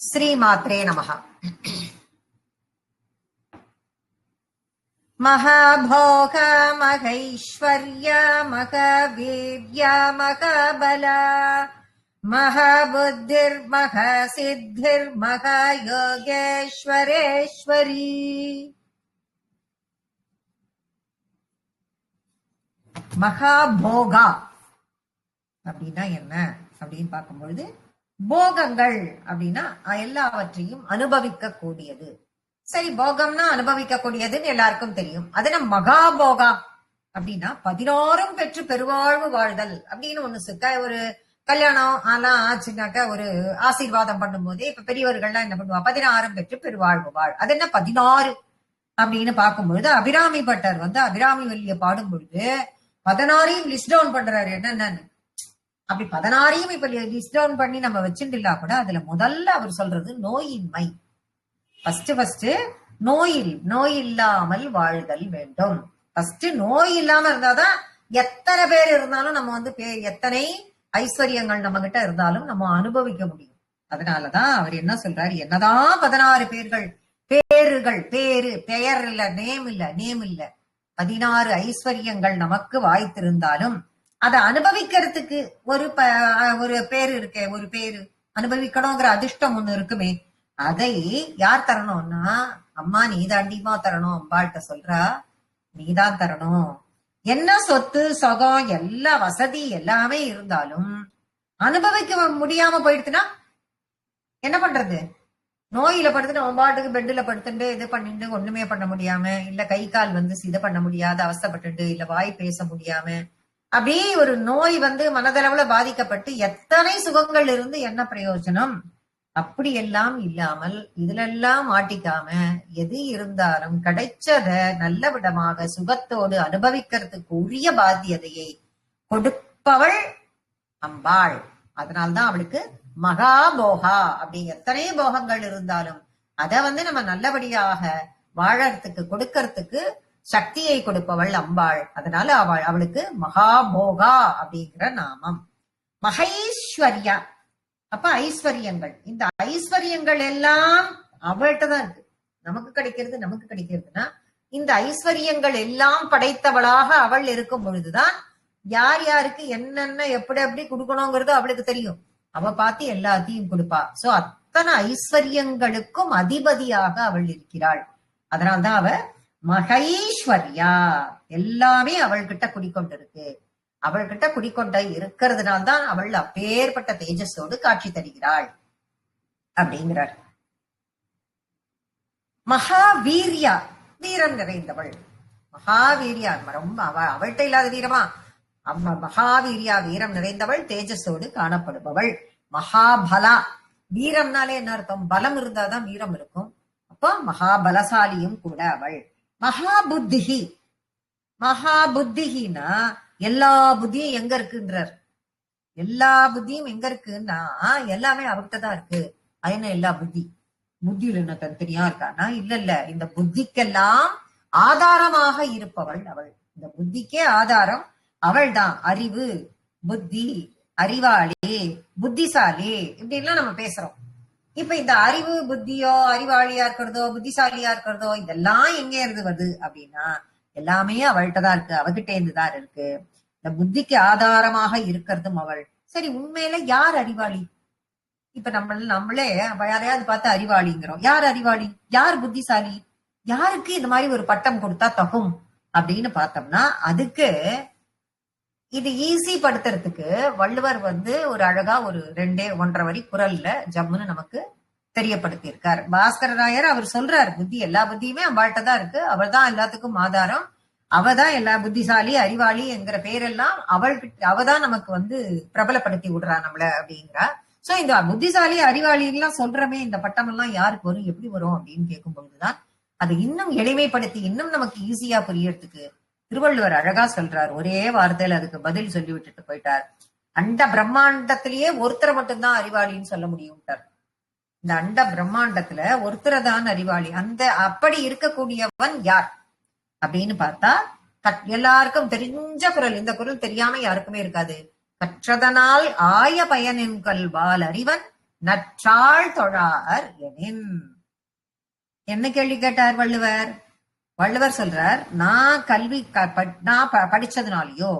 ஸ்ரீமாத்ரே நமஹ. மகாபோக மகைஸ்வர்ய மகவீர்ய மகபல மகாபுத்திர் மகசித்திர் மகயோகேஸ்வரேஸ்வரி. மகாபோகா அப்படின்னா என்ன அப்படின்னு பார்க்கும்பொழுது, போகங்கள் அப்படின்னா எல்லாவற்றையும் அனுபவிக்க கூடியது. சரி, போகம்னா அனுபவிக்க கூடியதுன்னு எல்லாருக்கும் தெரியும். அது நம்ம மகாபோகா அப்படின்னா 16 பெற்று பெருவாழ்வு வாழ்தல் அப்படின்னு ஒண்ணு. ஒரு கல்யாணம் எல்லாம் ஆச்சுனாக்க ஒரு ஆசீர்வாதம் பண்ணும் போதே இப்ப பெரியவர்கள்லாம் என்ன பண்ணுவா, 16 பெற்று பெருவாழ்வு வாழ். அது என்ன 16 அப்படின்னு பார்க்கும்பொழுது, அபிராமி பட்டர் அபிராமி வல்லிய பாடும் பொழுது 16ஐயும் லிஸ்ட் டவுன் பண்றாரு என்னன்னு. அப்படி 16ஐயும் இப்ப லிஸ்ட் டவுன் பண்ணி நம்ம வச்சுட்டுலா கூட அதுல முதல்ல அவர் சொல்றது நோயின்மை. ஃபர்ஸ்ட் நோய் இல்லாமல் வாழ்தல் வேண்டும். ஃபர்ஸ்ட் நோய் இல்லாம இருந்தாதான் எத்தனை பேர் இருந்தாலும் நம்ம எத்தனை ஐஸ்வர்யங்கள் நம்ம கிட்ட இருந்தாலும் நம்ம அனுபவிக்க முடியும். அதனாலதான் அவர் என்ன சொல்றாரு, என்னதான் 16 பேர்கள் பெயர் இல்ல, நேம் இல்ல 16 ஐஸ்வர்யங்கள் நமக்கு வாய்த்திருந்தாலும் அதை அனுபவிக்கிறதுக்கு ஒரு பேரு இருக்கே, ஒரு பேரு அனுபவிக்கணுங்கிற அதிர்ஷ்டம் ஒண்ணு இருக்குமே, அதை யார் தரணும்னா அம்மா நீதாண்டிமா தரணும். அம்பாள்கிட்ட சொல்றா, நீதான் தரணும். என்ன சொத்து சொகம் எல்லா வசதி எல்லாமே இருந்தாலும் அனுபவிக்க முடியாம போயிடுச்சுன்னா என்ன பண்றது? நோயில படுத்துட்டு அம்பாட்டுக்கு பெட்டுல படுத்துட்டு இது பண்ணிட்டு ஒண்ணுமே பண்ண முடியாம, இல்ல கை கால் இதை பண்ண முடியாத அவஸ்தைப்பட்டுட்டு, இல்ல வாய் பேச முடியாம, அப்படியே ஒரு நோய் மனதளவுல பாதிக்கப்பட்டு எத்தனை சுகங்கள் இருந்து என்ன பிரயோஜனம்? அப்படி எல்லாம் இல்லாமல் இதுல எல்லாம் மாட்டிக்காம எது இருந்தாலும் கிடைச்சத நல்ல விதமாக சுகத்தோடு அனுபவிக்கிறதுக்கு உரிய பாத்தியதையை கொடுப்பவள் அம்பாள். அதனால்தான் அவளுக்கு மகாபோகா. அப்படி எத்தனை போகங்கள் இருந்தாலும் அத நம்ம நல்லபடியாக வாழறதுக்கு கொடுக்கறதுக்கு சக்தியை கொடுப்பவள் அம்பாள். அதனால அவளுக்கு மகாபோகா அப்படிங்கிற நாமம். மகேஸ்வர்யா அப்ப ஐஸ்வர்யங்கள். இந்த ஐஸ்வர்யங்கள் எல்லாம் அவள்கிட்ட தான் இருக்கு. நமக்கு கிடைக்கிறதுனா இந்த ஐஸ்வர்யங்கள் எல்லாம் படைத்தவளாக அவள் இருக்கும் பொழுதுதான் யார் யாருக்கு என்னென்ன எப்படி கொடுக்கணுங்கிறது அவளுக்கு தெரியும். அவ பார்த்து எல்லாத்தையும் கொடுப்பா. சோ அத்தனை ஐஸ்வர்யங்களுக்கும் அதிபதியாக அவள் இருக்கிறாள். அதனால்தான் அவ மகேஸ்வர்யா. எல்லாமே அவள்கிட்ட குடிக்கொண்டிருக்கு. அவள்கிட்ட குடிக்கொண்ட இருக்கிறதுனால்தான் அவள் அப்பேற்பட்ட தேஜஸோடு காட்சி தருகிறாள் அப்படிங்கிறார். மகாவீர்யா, வீரம் நிறைந்தவள். மகாவீர்யா ரொம்ப அவள்கிட்ட இல்லாத வீரமா? மகாவீர்யா வீரம் நிறைந்தவள், தேஜஸோடு காணப்படுபவள். மகாபலா, வீரம்னாலே என்ன அர்த்தம்? பலம் இருந்தாதான் வீரம் இருக்கும். அப்போ மகாபலசாலியும் கூட அவள். மகாபுத்திகி, மகாபுத்திகினா எல்லா புத்தியும் எங்க இருக்குன்றார். எல்லா புத்தியும் எங்க இருக்குன்னா எல்லாமே அவகிட்ட தான் இருக்கு. அது எல்லா புத்தியில என்ன தனித்தனியா இருக்கானா? இல்ல, இந்த புத்திக்கெல்லாம் ஆதாரமாக இருப்பவள் அவள். இந்த புத்திக்கே ஆதாரம் அவள் தான். அறிவு, புத்தி, அறிவாளி, புத்திசாலி இப்படி எல்லாம் நம்ம பேசுறோம். இப்ப இந்த அறிவு புத்தியோ அறிவாளியா இருக்கிறதோ புத்திசாலியா இருக்கிறதோ இதெல்லாம் எங்க இருந்து வருது அப்படின்னா எல்லாமே அவள்கிட்ட தான் இருக்கு. அவகிட்ட இருந்துதான் இருக்கு. இந்த புத்திக்கு ஆதாரமாக இருக்கிறதும் அவள். சரி, உண்மையில யார் அறிவாளி? இப்ப நம்மளே யாரையாவது பார்த்து அறிவாளிங்கிறோம். யார் அறிவாளி? யார் புத்திசாலி? யாருக்கு இந்த மாதிரி ஒரு பட்டம் கொடுத்தா தகும் அப்படின்னு பார்த்தோம்னா அதுக்கு இது ஈஸி படுத்துறதுக்கு வள்ளுவர் ஒரு அழகா ஒரு 2-1.5 வரி குரல்ல ஜம்முன்னு நமக்கு தெரியப்படுத்தி இருக்கார். பாஸ்கர ராயர் அவர் சொல்றாரு, புத்தி எல்லா புத்தியுமே அவள்கிட்ட தான் இருக்கு. அவள் தான் எல்லாத்துக்கும் ஆதாரம். அவதான் எல்லா புத்திசாலி அறிவாளி என்கிற பேரெல்லாம் அவதான் நமக்கு பிரபலப்படுத்தி விடுறா நம்மள அப்படிங்கிறா. சோ இந்த புத்திசாலி அறிவாளி எல்லாம் சொல்றமே, இந்த பட்டம் எல்லாம் யாருக்கு வரும், எப்படி வரும் அப்படின்னு கேட்கும் பொழுதுதான் அது இன்னும் எளிமைப்படுத்தி இன்னும் நமக்கு ஈஸியா புரியறதுக்கு திருவள்ளுவர் அழகா சொல்றார். ஒரே வார்த்தையில அதுக்கு பதில் சொல்லி விட்டுட்டு போயிட்டார். அண்ட பிரம்மாண்டத்திலேயே ஒருத்தரை மட்டும்தான் அறிவாளின்னு சொல்ல முடியும்ட்டார். இந்த அண்ட பிரம்மாண்டத்துல ஒருத்தரை தான் அறிவாளி. அப்படி இருக்கக்கூடியவன் யார் அப்படின்னு பார்த்தா எல்லாருக்கும் தெரிஞ்ச குரல். இந்த குரல் தெரியாம யாருக்குமே இருக்காது. கற்றதனால் ஆய பயனின்கொள்வால் அறிவன் நற்றாள் தொழார் எனின். என்ன கேள்வி கேட்டார் வள்ளுவர்? வள்ளுவர் சொல்றார், நான் கல்வி நான் படிச்சதுனாலயோ,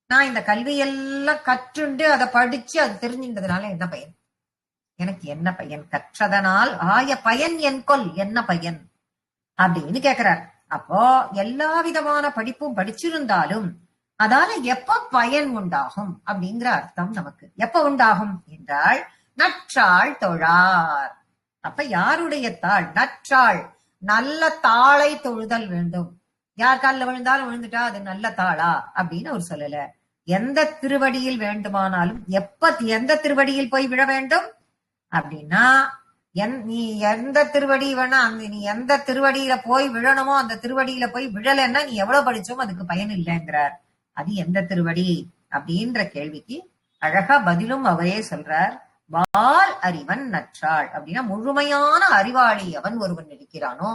நான் இந்த கல்வி எல்லாம் கற்றுண்டு அதை படிச்சு அது தெரிஞ்சின்றதுனால என்ன பயன்? எனக்கு என்ன பயன்? கற்றதனால் ஆய பயன் என் கொல், என்ன பயன் அப்படின்னு கேக்குறார். அப்போ எல்லா விதமான படிப்பும் படிச்சிருந்தாலும் அதால எப்ப பயன் உண்டாகும் அப்படிங்கிற அர்த்தம் நமக்கு. எப்ப உண்டாகும் என்றால் நற்றாள் தொழார். அப்ப யாருடைய தாள்? நற்றாள், நல்ல தாளை தொழுதல் வேண்டும். யார் காலில் விழுந்தாலும் விழுந்துட்டா அது நல்ல தாளா அப்படின்னு அவர் சொல்லல. எந்த திருவடியில் வேண்டுமானாலும் எந்த திருவடியில் போய் விழ வேண்டும் அப்படின்னா, நீ எந்த திருவடி வேணா நீ எந்த திருவடியில போய் விழணுமோ அந்த திருவடியில போய் விழலைன்னா நீ எவ்வளவு படிச்சோம் அதுக்கு பயன் இல்லைங்கிறார். அது எந்த திருவடி அப்படின்ற கேள்விக்கு அழகா பதிலும் அவரே சொல்றார். வால் அறிவன் நற்றாள் அப்படின்னா, முழுமையான அறிவாளி அவன் ஒருவன் இருக்கிறானோ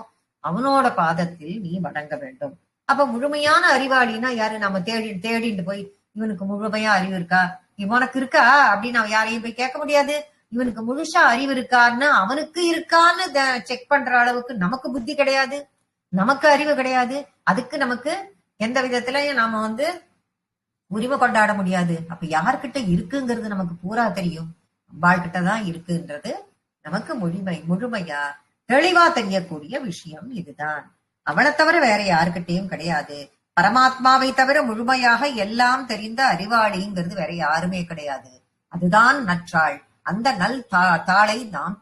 அவனோட பாதத்தில் நீ வணங்க வேண்டும். அப்ப முழுமையான அறிவாளினா யாரு? நம்ம தேடிட்டு போய் இவனுக்கு முழுமையா அறிவு இருக்கா, இவனுக்கு இருக்கா அப்படின்னு அவன் யாரையும் போய் கேட்க முடியாது. இவனுக்கு முழுசா அறிவு இருக்கான்னு அவனுக்கு இருக்கான்னு செக் பண்ற அளவுக்கு நமக்கு புத்தி கிடையாது, நமக்கு அறிவு கிடையாது. அதுக்கு நமக்கு எந்த விதத்திலையும் நாம உரிமை கொண்டாட முடியாது. அப்ப யார்கிட்ட இருக்குங்கிறது நமக்கு பூரா தெரியும். அம்பாள்கிட்ட தான் இருக்குன்றது நமக்கு முழுமையா தெளிவா தெரியக்கூடிய விஷயம் இதுதான். அவளை தவிர வேற யாருக்கிட்டையும் கிடையாது. பரமாத்மாவை தவிர முழுமையாக எல்லாம் தெரிந்த அறிவாளிங்கிறது வேற யாருமே கிடையாது. அதுதான் நற்றாள். அந்த நல் தாளை நாம்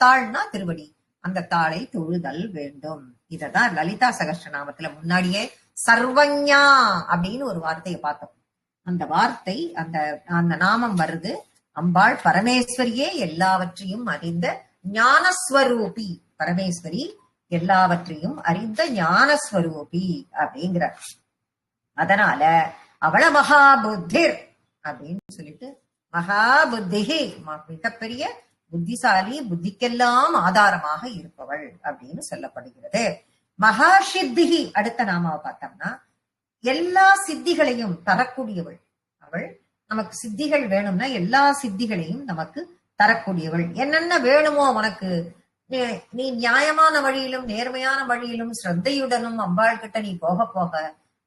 தாள்னா திருவடி, அந்த தாளை தொழுதல் வேண்டும். இததான் லலிதா சகஸ்ரநாமத்துல முன்னாடியே சர்வஞா அப்படின்னு ஒரு வார்த்தையை பார்த்தோம். அந்த வார்த்தை அந்த நாமம் வருது. அம்பாள் பரமேஸ்வரியே எல்லாவற்றையும் அறிந்த ஞானஸ்வரூபி. பரமேஸ்வரி எல்லாவற்றையும் அறிந்த ஞானஸ்வரூபி அப்படிங்கிறார். அதனால அவள மகாபுத்திர் அப்படின்னு சொல்லிட்டு, மகாபுத்திகி மிகப்பெரிய புத்திசாலி, புத்திக்கெல்லாம் ஆதாரமாக இருப்பவள் அப்படின்னு சொல்லப்படுகிறது. மகாசித்திகி அடுத்த நாமாவை பார்த்தோம்னா எல்லா சித்திகளையும் தரக்கூடியவள் அவள். நமக்கு சித்திகள் வேணும்னா எல்லா சித்திகளையும் நமக்கு தரக்கூடியவள். என்னென்ன வேணுமோ உனக்கு, நீ நியாயமான வழியிலும் நேர்மையான வழியிலும் ஸ்ரத்தையுடனும் அம்பாள் கிட்ட நீ போக போக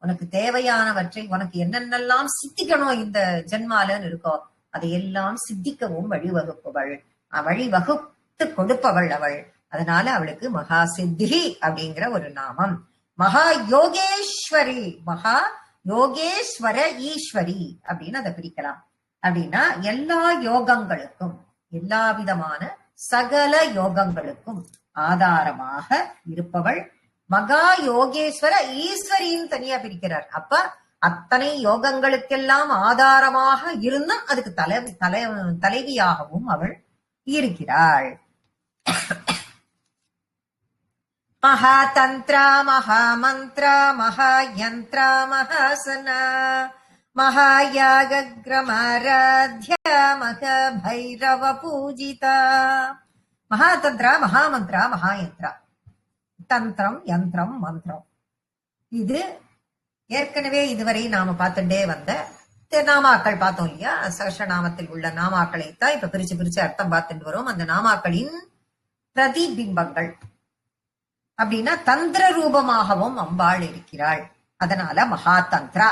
உனக்கு தேவையானவற்றை, உனக்கு என்னென்னலாம் சித்திக்கணும் இந்த ஜென்மாலன்னு இருக்கோ அதையெல்லாம் சித்திக்கவும் வழிவகுப்பவள், வழிவகுத்து கொடுப்பவள் அவள். அதனால அவளுக்கு மகா சித்தி அப்படிங்கிற ஒரு நாமம். மகா யோகேஸ்வரி, மகா யோகேஸ்வர ஈஸ்வரி அப்படின்னு அதை பிரிக்கலாம். அப்படின்னா எல்லா யோகங்களுக்கும், எல்லா விதமான சகல யோகங்களுக்கும் ஆதாரமாக இருப்பவள் மகா யோகேஸ்வர ஈஸ்வரின்னு தனியா பிரிக்கிறார். அப்ப அத்தனை யோகங்களுக்கெல்லாம் ஆதாரமாக இருந்தும் அதுக்கு தலைவியாகவும் அவள் இருக்கிறாள். மகாதந்திரா, மகாமந்திரா, மகாயந்திரா, மகாசனா, மகாயாகக்ரமாராத்யா, மகாபைரவ பூஜிதா. மகாதந்திரா, மகாமந்திரா, மகாயந்திரா, தந்திரம், யந்திரம், மந்திரம். இது ஏற்கனவே இதுவரை நாம பார்த்துட்டே வந்த நாமாக்கள் பார்த்தோம் இல்லையா? சகஸ்ரநாமத்தில் உள்ள நாமாக்களைத்தான் இப்ப பிரிச்சு பிரிச்சு அர்த்தம் பார்த்துட்டு வரும். அந்த நாமாக்களின் பிரதிபிம்பங்கள் அப்படின்னா தந்திர ரூபமாகவும் அம்பாள் இருக்கிறாள். அதனால மகா தந்திரா.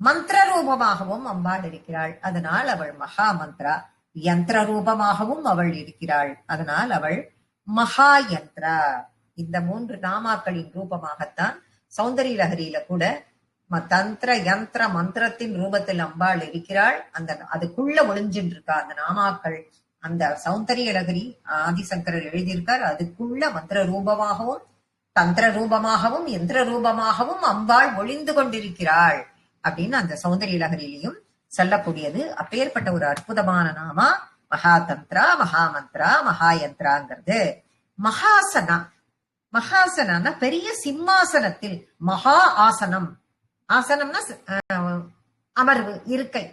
மந்திர ரூபமாகவும் அம்பாள் இருக்கிறாள். அதனால் அவள் மகா மந்திரா. யந்திர ரூபமாகவும் அவள் இருக்கிறாள். அதனால் அவள் மகா யந்திரா. இந்த 3 நாமாக்களின் ரூபமாகத்தான் சௌந்தரிய லஹரியில கூட தந்திர யந்திர மந்திரத்தின் ரூபத்தில் அம்பாள் இருக்கிறாள். அதுக்குள்ள ஒளிஞ்சின்னு இருக்கா அந்த நாமாக்கள். அந்த சௌந்தரிய லஹரி ஆதிசங்கரர் எழுதியிருக்கார். அதுக்குள்ள மந்திர ரூபமாகவும் தந்திர ரூபமாகவும் யந்திர ரூபமாகவும் அம்பாள் ஒளிந்து கொண்டிருக்கிறாள் அப்படின்னு அந்த சௌந்தரிய லஹரியிலையும் சொல்லக்கூடியது. அப்பேற்பட்ட ஒரு அற்புதமான நாமா மகா தந்திரா, மகாமந்திரா, மகாயந்திராங்கிறது. மகாசனா. மகாசனா பெரிய சிம்மாசனத்தில், மகா ஆசனம். ஆசனம்னா அமர்வு, இருக்கை.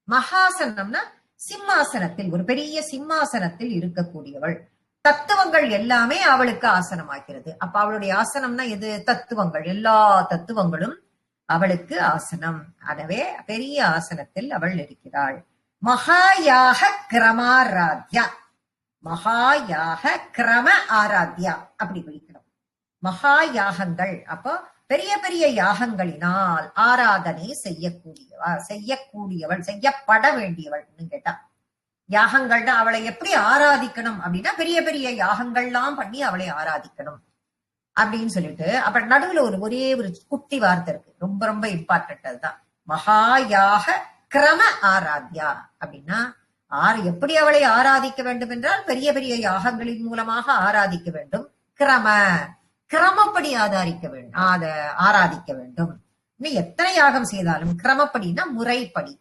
மகாசனம்னா சிம்மாசனத்தில், ஒரு பெரிய சிம்மாசனத்தில் இருக்கக்கூடியவள். தத்துவங்கள் எல்லாமே அவளுக்கு ஆசனமாகிறது. அப்ப அவளுடைய ஆசனம்னா எது? தத்துவங்கள், எல்லா தத்துவங்களும் அவளுக்கு ஆசனம். எனவே பெரிய ஆசனத்தில் அவள் இருக்கிறாள். மகாயாக கிரமாராத்யா. மகாயாக கிரம ஆராத்யா அப்படி பிரிக்கணும். மகா யாகங்கள், அப்போ பெரிய பெரிய யாகங்களினால் ஆராதனை செய்யக்கூடியவள், செய்யப்பட வேண்டியவள் கேட்டா. யாகங்கள்னா அவளை எப்படி ஆராதிக்கணும் அப்படின்னா பெரிய பெரிய யாகங்கள்லாம் பண்ணி அவளை ஆராதிக்கணும் அப்படின்னு சொல்லிட்டு, அப்புறம் நடுவுல ஒரே ஒரு குட்டி வார்த்தை இருக்கு, ரொம்ப ரொம்ப இம்பார்ட்டன்ட். அதுதான் மகாயாக கிரம ஆராத்யா. அப்படின்னா எப்படி அவளை ஆராதிக்க வேண்டும் என்றால் பெரிய பெரிய யாகங்களின் மூலமாக ஆராதிக்க வேண்டும். கிரமப்படி ஆராதிக்க வேண்டும். இன்னும் எத்தனை யாகம் செய்தாலும் கிரமப்படினா முறைப்படி.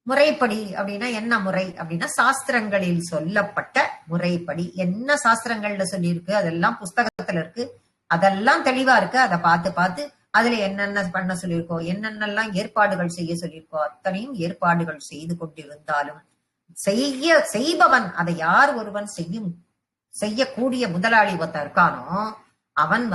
முறைப்படி அப்படின்னா என்ன முறை அப்படின்னா சாஸ்திரங்களில் சொல்லப்பட்ட முறைப்படி. என்ன சாஸ்திரங்கள்ல சொல்லியிருக்கு அதெல்லாம் புஸ்தகத்துல இருக்கு, அதெல்லாம் தெளிவா இருக்கு. அதை பார்த்து அதுல என்னென்ன பண்ண சொல்லியிருக்கோ, என்னென்னலாம் ஏற்பாடுகள் செய்ய சொல்லியிருக்கோ அத்தனையும் ஏற்பாடுகள் செய்து கொண்டிருந்தாலும் செய்பவன், அதை யார் ஒருவன் செய்யக்கூடிய முதலாளி ஒருத்தன் இருக்கானோ அவன்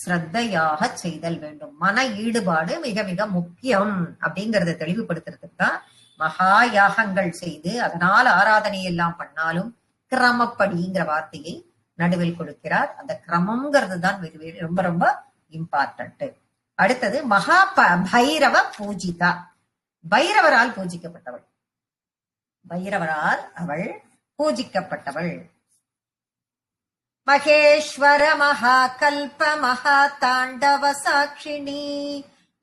ஸ்ரத்தையாக செய்தல் வேண்டும். மன ஈடுபாடு மிக மிக முக்கியம் அப்படிங்கறத தெளிவுபடுத்துறதுக்கு தான் மகா யாகங்கள் செய்து அதனால் ஆராதனை எல்லாம் பண்ணாலும் கிரமப்படிங்கிற வார்த்தையை நடுவில் கொடுக்கிறார். அந்த கிரமம்ங்கிறது தான் ரொம்ப ரொம்ப இம்பார்ட்டன்ட். அடுத்தது மகா பைரவ பூஜிதா. பைரவரால் பூஜிக்கப்பட்டவள். பைரவரால் அவள் பூஜிக்கப்பட்டவள். மகேஸ்வர மகாகல்ப மகா தாண்டவ சாட்சிணி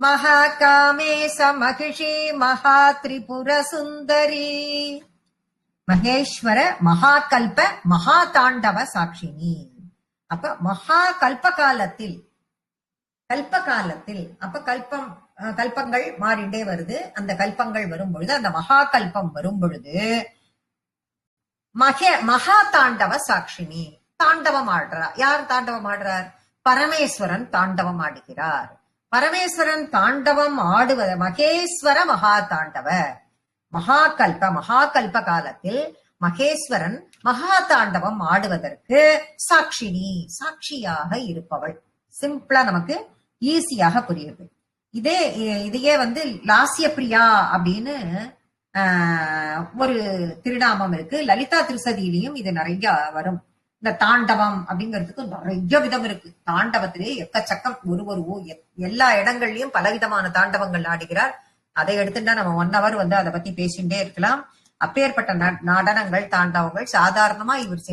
மகாகாமேச மகிஷி மகா திரிபுர சுந்தரி. மகேஸ்வர மகாகல்ப மகா தாண்டவ சாட்சிணி. அப்ப மகா கல்ப காலத்தில் அப்ப கல்பங்கள் மாறிண்டே வருது. அந்த கல்பங்கள் வரும் பொழுது, அந்த மகா கல்பம் வரும் பொழுது மகா தாண்டவ சாட்சினி தாண்டவம் ஆடுறார். யார் தாண்டவம் ஆடுறார்? பரமேஸ்வரன் தாண்டவம் ஆடுகிறார். பரமேஸ்வரன் தாண்டவம் ஆடுவது மகேஸ்வர மகா தாண்டவ. மகாகல்ப காலத்தில் மகேஸ்வரன் மகா தாண்டவம் ஆடுவதற்கு சாட்சியாக இருப்பவள். சிம்பிளா நமக்கு ஈஸியாக புரியுது. இதையே லாசிய பிரியா அப்படின்னு ஒரு திருநாமம் இருக்கு. லலிதா திருசதியிலையும் இது நிறைய வரும். இந்த தாண்டவம் அப்படிங்கிறதுக்கு நிறைய விதம் இருக்கு. தாண்டவத்திலே எக்கச்சக்கம், எல்லா இடங்கள்லயும் பலவிதமான தாண்டவங்கள் ஆடுகிறார். அதை எடுத்துட்டா நம்ம 1 hour அதை பத்தி பேசிட்டே இருக்கலாம். அப்பேற்பட்ட நடனங்கள், தாண்டவங்கள். சாதாரணமா இவர்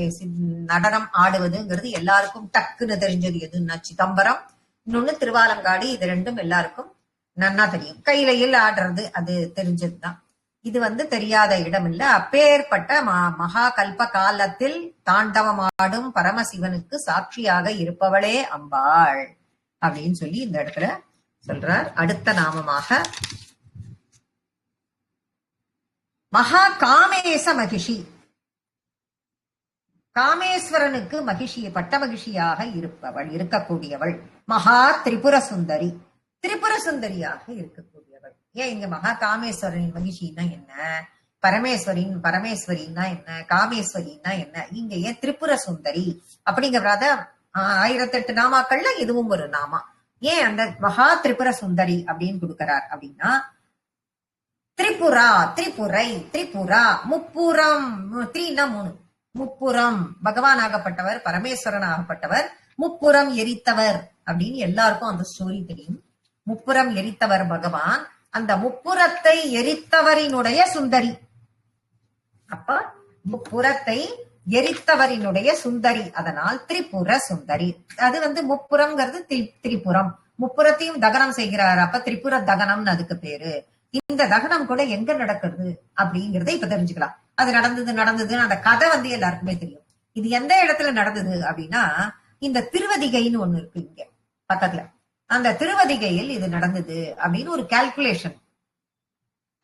நடனம் ஆடுவதுங்கிறது எல்லாருக்கும் டக்குன்னு தெரிஞ்சது எதுன்னா சிதம்பரம், இன்னொன்னு திருவாலங்காடி. இது ரெண்டும் எல்லாருக்கும் நன்னா தெரியும். கையிலையில் ஆடுறது அது தெரிஞ்சதுதான். இது தெரியாத இடம் இல்ல. அப்பேற்பட்ட மகா கல்ப காலத்தில் தாண்டவமாடும் பரமசிவனுக்கு சாட்சியாக இருப்பவளே அம்பாள் அப்படின்னு சொல்லி இந்த இடத்துல சொல்றார். அடுத்த நாமமாக மகா காமேச மகிஷி. காமேஸ்வரனுக்கு பட்ட மகிஷியாக இருக்கக்கூடியவள் மகா திரிபுர சுந்தரி. திரிபுர சுந்தரியாக இருக்கக்கூடியவள். ஏன் இங்க மகா காமேஸ்வரனின் மகிஷின்னா என்ன, பரமேஸ்வரின்னா என்ன, காமேஸ்வரின்னா என்ன, இங்க ஏன் திரிபுர சுந்தரி அப்படிங்கிறத 1008 நாமாக்கள்ல இதுவும் ஒரு நாமா. ஏன் அந்த மகா திரிபுர சுந்தரி அப்படின்னு கொடுக்கிறார் அப்படின்னா, திரிபுரா முப்புறம், 3 முப்புறம் பகவான் ஆகப்பட்டவர், பரமேஸ்வரன் ஆகப்பட்டவர், முப்புறம் எரித்தவர் அப்படின்னு எல்லாருக்கும் அந்த ஸ்டோரி தெரியும். முப்புறம் எரித்தவர் பகவான், அந்த முப்புறத்தை எரித்தவரினுடைய சுந்தரி. அப்ப முப்புறத்தை எரித்தவரினுடைய சுந்தரி, அதனால் திரிபுர சுந்தரி. அது முப்புறம்ங்கிறது திரிபுரம், முப்புறத்தையும் தகனம் செய்கிறார். அப்ப திரிபுர தகனம்னு அதுக்கு பேரு. இந்த தகனம் கூட எங்க நடக்குது அப்படிங்கறத இப்ப தெரிஞ்சுக்கலாம். அது நடந்தது அந்த கதை எல்லாருக்குமே தெரியும். இது எந்த இடத்துல நடந்தது அப்படின்னா, இந்த திருவதிகைன்னு ஒண்ணு இருக்கு இங்க பக்கத்துல. அந்த திருவதிகையில் இது நடந்தது அப்படின்னு ஒரு கால்குலேஷன்.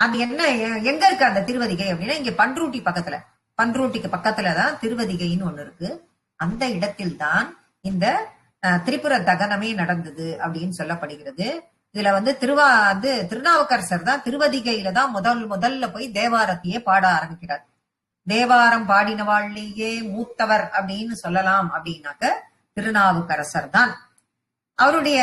அது என்ன, எங்க இருக்கு அந்த திருவதிகை அப்படின்னா, இங்க பன்ரூட்டிக்கு பக்கத்துலதான் திருவதிகைன்னு ஒண்ணு இருக்கு. அந்த இடத்தில் தான் இந்த திரிபுர தகனமே நடந்தது அப்படின்னு சொல்லப்படுகிறது. இதுல திருநாவுக்கரசர் தான் திருவதிகையில தான் முதல்ல போய் தேவாரத்தையே பாட ஆரம்பிக்கிறார். தேவாரம் பாடினவாழ்லேயே மூத்தவர் அப்படின்னு சொல்லலாம் அப்படின்னாக்க திருநாவுக்கரசர் தான். அவருடைய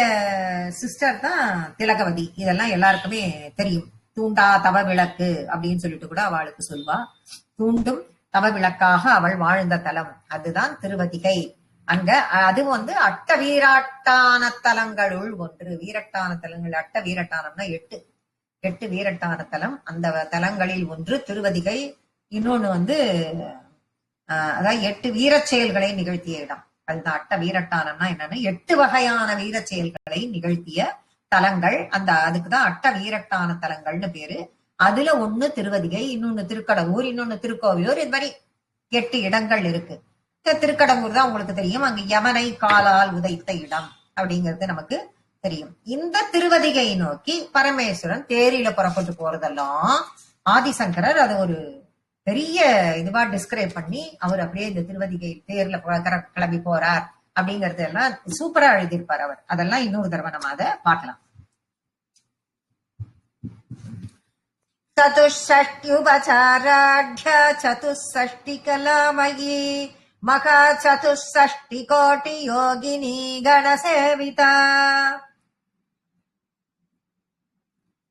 சிஸ்டர் தான் திலகவதி. இதெல்லாம் எல்லாருக்குமே தெரியும். தூண்டா தவ விளக்கு அப்படின்னு சொல்லிட்டு கூட அவளுக்கு சொல்வா. தூண்டும் தவ விளக்காக அவள் வாழ்ந்த தலம் அதுதான் திருவதிகை. அங்க அது அட்ட வீராட்டான தலங்களுள் ஒன்று. வீரட்டான தலங்கள், அட்ட வீரட்டானம்னா 8 வீரட்டான தலம். அந்த தலங்களில் ஒன்று திருவதிகை. இன்னொன்னு அதாவது 8 வீரச் செயல்களை நிகழ்த்திய இடம். அதுதான் அட்ட வீரட்டானம்னா என்னன்னா 8 வகையான வீரச் செயல்களை நிகழ்த்திய தலங்கள். அதுக்குதான் அட்ட வீரட்டான தலங்கள்னு பேரு. அதுல ஒண்ணு திருவதிகை, இன்னொன்னு திருக்கடவுர், இன்னொன்னு திருக்கோவிலூர். இது மாதிரி 8 இடங்கள் இருக்கு. திருக்கடவுர் தான் உங்களுக்கு தெரியும், அங்க யமனை காலால் உதைத்த இடம் அப்படிங்கிறது நமக்கு தெரியும். இந்த திருவதிகை நோக்கி பரமேஸ்வரன் தேரில புறப்பட்டு போறதெல்லாம் ஆதிசங்கரர் அது ஒரு பெரிய இதுவா டிஸ்கிரைப் பண்ணி அவர் அப்படியே இந்த திருவதிகை தேர்ல கிளம்பி போறார் அப்படிங்கறது எல்லாம் சூப்பரா எழுதியிருப்பார் அவர். அதெல்லாம் இன்னொரு தடவை நம்ம அதை பார்க்கலாம். சதுஷ்ஷ்ட்யுபசாராಢ்ய சதுஷ்ஷ்டி கலாமயி மகா சதுஷ்ஷ்டி கோட்டி யோகினி கணசேவிதா.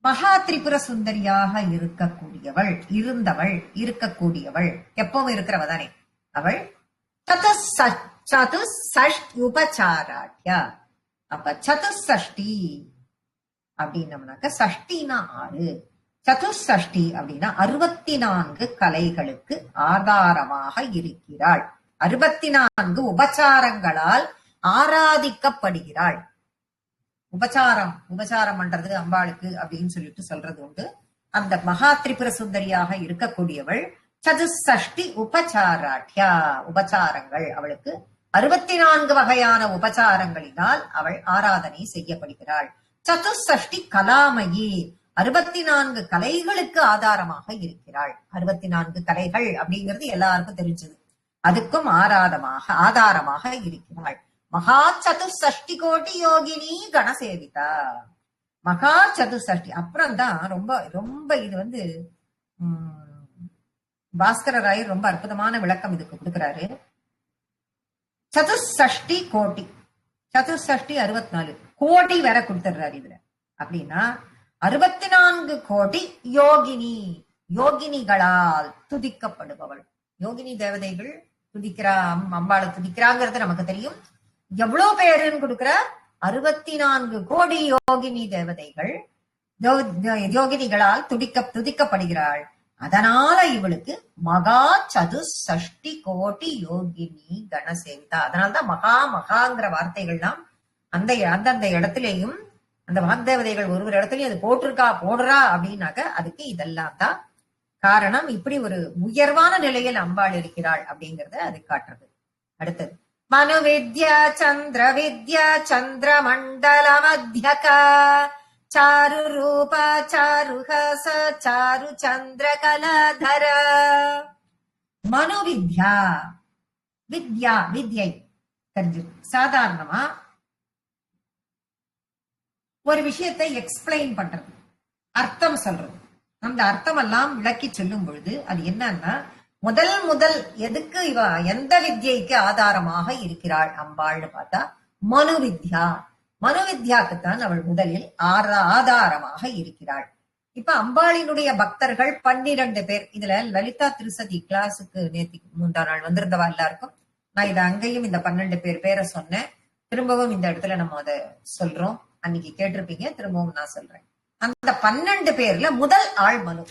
மகா திரிபுர சுந்தரியாக இருக்கக்கூடியவள் எப்பவும் இருக்கிறவ தானே அவள். சதுஷ்ஷ்ட்யுபசாராಢ்யா. அப்ப சதுஷ்ஷ்டி அப்படின்னம்னாக்க சஷ்டினா 6, சதுஷ்ஷ்டி அப்படின்னா 64 கலைகளுக்கு ஆதாரமாக இருக்கிறாள். 64 உபச்சாரங்களால் ஆராதிக்கப்படுகிறாள். உபச்சாரம் பண்றது அம்பாளுக்கு அப்படின்னு சொல்றது உண்டு. அந்த மகா திரிபுர சுந்தரியாக இருக்கக்கூடியவள் சதுஷ்ஷ்டி உபசாராಢ்யா. உபச்சாரங்கள் அவளுக்கு 64 வகையான உபச்சாரங்களினால் அவள் ஆராதனை செய்யப்படுகிறாள். சதுஷ்ஷ்டி கலாமயி 64 கலைகளுக்கு ஆதாரமாக இருக்கிறாள். 64 கலைகள் அப்படிங்கிறது எல்லாருக்கும் தெரிஞ்சது. அதுக்கும் ஆதாரமாக இருக்கிறாள். மகா சதுஷ்ஷ்டி கோட்டி யோகினி கணசேவிதா. மகா சதுஷ்ஷ்டி அப்புறம் தான் ரொம்ப ரொம்ப இது பாஸ்கர ராயர் ரொம்ப அற்புதமான விளக்கம் இதுக்கு கொடுக்கிறாரு. சதுஷ்ஷ்டி கோட்டி, சதுஷ்ஷ்டி 64 கோடி வேற கொடுத்துடுறாரு இதுல. அப்படின்னா 64 கோடி யோகினி, யோகினிகளால் துதிக்கப்படுபவள். யோகினி தேவதைகள் துதிக்கிறா, அம்பாளை துதிக்கிறாங்கிறது நமக்கு தெரியும். எவ்வளவு பேருன்னு கொடுக்கிற 64 கோடி யோகினி தேவதைகள் யோகினிகளால் துதிக்கப்படுகிறாள். அதனால இவளுக்கு மகா சதுஷ்ஷ்டி கோட்டி யோகினி கணசேவிதா. அதனால்தான் மகாங்கிற வார்த்தைகள்லாம் அந்தந்த இடத்திலேயும் அந்த வாக்தேவதைகள் ஒரு இடத்துலயும் அது போடுறா அப்படின்னாக்க அதுக்கு இதெல்லாம் தான் காரணம். இப்படி ஒரு உயர்வான நிலையில் அம்பாள் இருக்கிறாள் அப்படிங்கறத அது காட்டுறது. அடுத்தது மனு வித்யா சந்திர வித்யா சந்திர மண்டல மத்தியகா சாரு ரூப சாருஹச சாரு சந்திர கலதர. மனு வித்யா, வித்யை தெரிஞ்சு சாதாரணமா ஒரு விஷயத்தை எக்ஸ்பிளைன் பண்றது, அர்த்தம் சொல்றது. அந்த அர்த்தம் எல்லாம் விளக்கி சொல்லும் பொழுது அது என்னன்னா முதல் எதுக்கு இவ எந்த வித்யைக்கு ஆதாரமாக இருக்கிறாள் அம்பாள்னு பார்த்தா மனு வித்யா. மனு வித்யாக்குத்தான் அவள் முதலில் ஆதாரமாக இருக்கிறாள். இப்ப அம்பாளினுடைய பக்தர்கள் 12 பேர். இதுல லலிதா திருசதி கிளாஸுக்கு நேத்திக்கு 3ஆம் நாள் வந்திருந்தவா எல்லாருக்கும் நான் இதை அங்கேயும் இந்த 12 பேரை சொன்னேன். திரும்பவும் இந்த இடத்துல நம்ம அதை சொல்றோம். அன்னைக்கு கேட்டிருப்பீங்க, திரும்பவும் நான் சொல்றேன். அந்த 12 பேர்ல முதல் ஆள் மனு.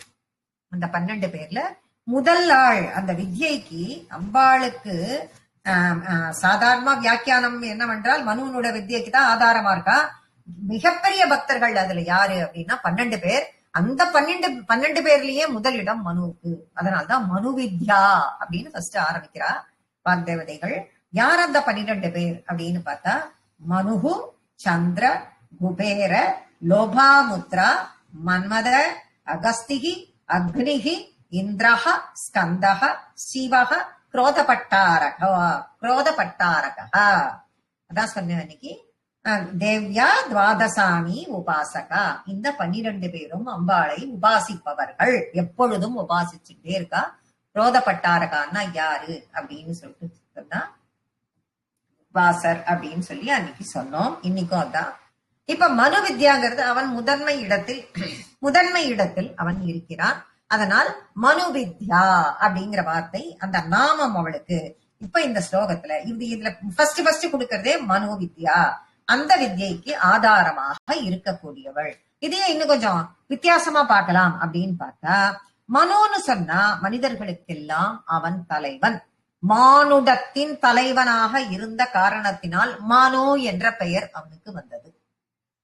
அந்த 12 பேர்ல முதல் ஆள் அந்த வித்யைக்கு அம்பாளுக்கு சாதாரண வியாக்கியானம் என்னவென்றால் மனுவனோட வித்யைக்கு தான் ஆதாரமா இருக்கா. மிகப்பெரிய பக்தர்கள் அதுல யாரு அப்படின்னா 12 பேர். அந்த 12 பேர்லயே முதலிடம் மனுவுக்கு. அதனால்தான் மனு வித்யா அப்படின்னு ஃபர்ஸ்ட் ஆரம்பிக்கிறா வாக்தேவதைகள். யார் அந்த 12 பேர் அப்படின்னு பார்த்தா மனுகு, சந்திர, குபேர, லோபாமுத்ரா, மன்மத, அகஸ்திகி, அக்னிகி, இந்திரஹ, ஸ்கந்தஹ, சிவஹ, குரோதபட்டாரக. அதான் சொன்னேன் அன்னைக்கு. தேவ்யா துவாதசாமி உபாசகா. இந்த 12 பேரும் அம்பாளை உபாசிப்பவர்கள், எப்பொழுதும் உபாசிச்சுட்டே இருக்கா. குரோதபட்டாரகான்னா யாரு அப்படின்னு சொல்லிட்டு சொன்னா வாசர் அப்படின்னு சொல்லி அன்னைக்கு சொன்னோம். இன்னைக்கும் அதான். இப்ப மனு வித்யாங்கிறது அவன் முதன்மை இடத்தில் அவன் இருக்கிறான். அதனால் மனு வித்யா அப்படிங்கிற வார்த்தை அந்த நாமம் அவளுக்கு. இப்ப இந்த ஸ்லோகத்துல இதுல ஃபர்ஸ்ட் கொடுக்கறதே மனு வித்யா, அந்த வித்யைக்கு ஆதாரமாக இருக்கக்கூடியவள். இதையே இன்னும் கொஞ்சம் வித்தியாசமா பார்க்கலாம் அப்படின்னு பார்த்தா, மனுன்னு சொன்னா மனிதர்களுக்கெல்லாம் அவன் தலைவன். மானுடத்தின் தலைவனாக இருந்த காரணத்தினால் மனு என்ற பெயர் அவனுக்கு வந்தது.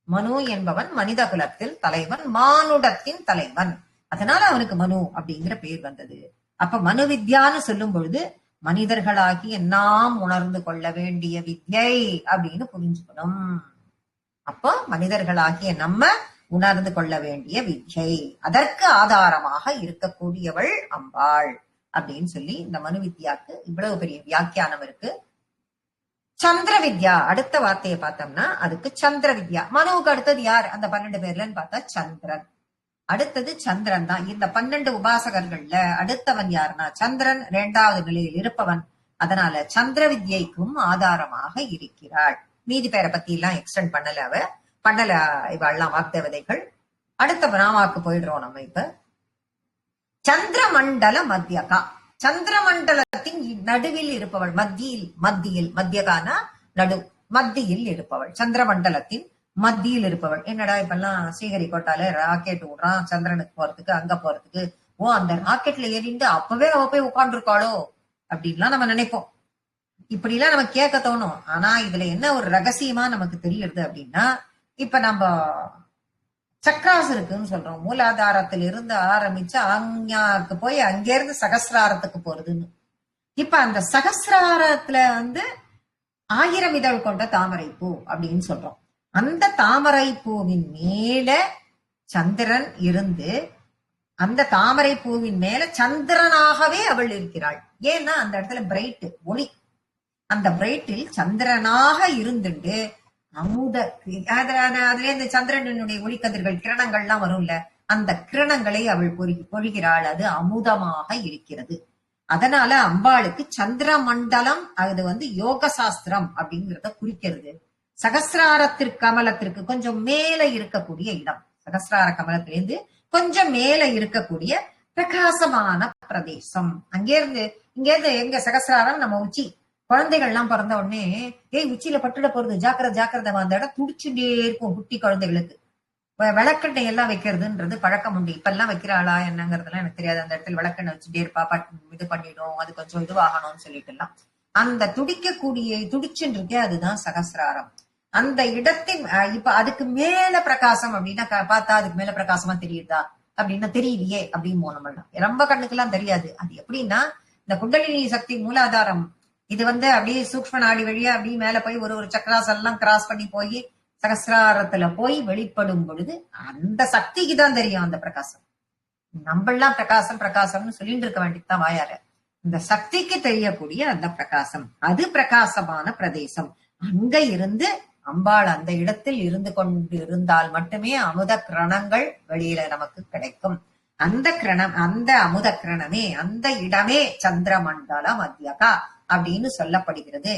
மனு என்பவன் மனித குலத்தில் தலைவன், மானுடத்தின் தலைவன். அதனால அவனுக்கு மனு அப்படிங்கிற பெயர் வந்தது. அப்ப மனு வித்யான்னு சொல்லும் பொழுது மனிதர்களாகி நாம் உணர்ந்து கொள்ள வேண்டிய வித்யை அப்படின்னு புரிஞ்சுக்கணும். அப்போ மனிதர்களாகிய நம்ம உணர்ந்து கொள்ள வேண்டிய வித்யை, அதற்கு ஆதாரமாக இருக்கக்கூடியவள் அம்பாள் அப்படின்னு சொல்லி இந்த மனு வித்யாக்கு இவ்வளவு பெரிய வியாக்கியானம் இருக்கு. சந்திர வித்யா அடுத்த வார்த்தையை பார்த்தோம்னா அதுக்கு சந்திர வித்யா. மனுவுக்கு அடுத்தது யார் அந்த 12 பேர்லன்னு பார்த்தா சந்திரன். அடுத்தது சந்திரன் தான். இந்த 12 உபாசகர்கள்ல அடுத்தவன் யாருன்னா சந்திரன் 2வது நிலையில் இருப்பவன். அதனால சந்திர வித்யைக்கும் ஆதாரமாக இருக்கிறாள். மீதி பேரை பத்தி எல்லாம் எக்ஸ்டெண்ட் பண்ணல இவெல்லாம் வாக்தேவதைகள். அடுத்த நாமாக்கு போயிடுறோம் நம்ம. இப்ப சந்திரமண்டல மத்தியகா, சந்திரமண்டலத்தின் நடுவில் இருப்பவள், மத்தியகான நடு, மத்தியில் இருப்பவள், சந்திரமண்டலத்தின் மத்தியில் இருப்பவள். என்னடா இப்பெல்லாம் ஸ்ரீஹரிகோட்டால ராக்கெட் விடுறான் சந்திரனுக்கு போறதுக்கு, அங்க போறதுக்கு. அந்த ராக்கெட்ல ஏறிண்டு அப்பவே அவ போய் உட்காந்துருக்காளோ அப்படின்லாம் நம்ம நினைப்போம். இப்படி எல்லாம் நம்ம கேட்க தோணும். ஆனா இதுல என்ன ஒரு ரகசியமா நமக்கு தெரியுது அப்படின்னா, இப்ப நம்ம சக்ராஸ் இருக்குன்னு சொல்றோம். மூலாதாரத்தில் இருந்து ஆரம்பிச்சு அஞ்ஞாக்கு போய் அங்கிருந்து சகசிராரத்துக்கு போறதுன்னு. இப்ப அந்த சகசிராரத்துல 1000 இதழ் கொண்ட தாமரை பூ அப்படின்னு சொல்றோம். அந்த தாமரை பூவின் மேல சந்திரன் இருந்து அந்த தாமரை பூவின் மேல சந்திரனாகவே அவள் இருக்கிறாள். ஏன்னா அந்த இடத்துல பிரைட் ஒளி, அந்த பிரைட்டில் சந்திரனாக இருந்துட்டு அதுல இந்த சந்திரனுடைய ஒளிக்கதிர்கள் கிரணங்கள்லாம் வரும்ல, அந்த கிரணங்களை அவள் பொழிகிறாள். அது அமுதமாக இருக்கிறது. அதனால அம்பாளுக்கு சந்திர மண்டலம் அது யோக சாஸ்திரம் அப்படிங்கிறத குறிக்கிறது. சகசிராரத்திற்கு கமலத்திற்கு கொஞ்சம் மேல இருக்கக்கூடிய இடம், சகசிரார கமலத்திலிருந்து கொஞ்சம் மேல இருக்கக்கூடிய பிரகாசமான பிரதேசம். இங்க எங்க சகசிராரம் நம்ம உச்சி. குழந்தைகள் எல்லாம் பிறந்த உடனே உச்சியில பட்டுட போறது, ஜாக்கிரதை. அந்த இடம் துடிச்சுட்டே இருக்கும் குட்டி குழந்தைகளுக்கு. விளக்கெண்ணெய் எல்லாம் வைக்கிறதுன்றது பழக்கம் உண்டு. இப்ப எல்லாம் வைக்கிறாளா என்னங்கிறதுலாம் எனக்கு தெரியாது. அந்த இடத்துல விளக்கெண்ணெய் வச்சுட்டே இருப்பா, இது பண்ணிடும், அது கொஞ்சம் இதுவாகணும்னு சொல்லிட்டு எல்லாம். அந்த துடிச்சுன்னு இருக்கே அதுதான் சகசிராரம். அந்த இடத்தின் இப்ப அதுக்கு மேல பிரகாசம் அப்படின்னா பார்த்தா அதுக்கு மேல பிரகாசமா தெரியுதா அப்படின்னா தெரியலையே அப்படின்னு போனோம்லாம். ரொம்ப கண்ணுக்கெல்லாம் தெரியாது. அது எப்படின்னா இந்த குண்டலினி சக்தி மூலாதாரம் இது அப்படியே சூக்ஷ்ம நாடி வழியா அப்படியே மேல போய் ஒரு சக்கராஸ் எல்லாம் கிராஸ் பண்ணி போய் சகசிராரத்துல போய் வெளிப்படும் பொழுது அந்த சக்திக்கு தான் தெரியும் அந்த பிரகாசம். நம்மளாம் பிரகாசம்னு சொல்லிட்டு இருக்க வேண்டியதுதான் வாயார. இந்த சக்திக்கு தெரியக்கூடிய அந்த பிரகாசம், அது பிரகாசமான பிரதேசம். அங்க இருந்து அம்பாள் அந்த இடத்தில் இருந்து கொண்டு இருந்தால் மட்டுமே அமுத கிரணங்கள் வெளியில நமக்கு கிடைக்கும். அந்த அமுத கிரணமே, அந்த இடமே சந்திரமண்டல மத்தியகா அப்படின்னு சொல்லப்படுகிறது.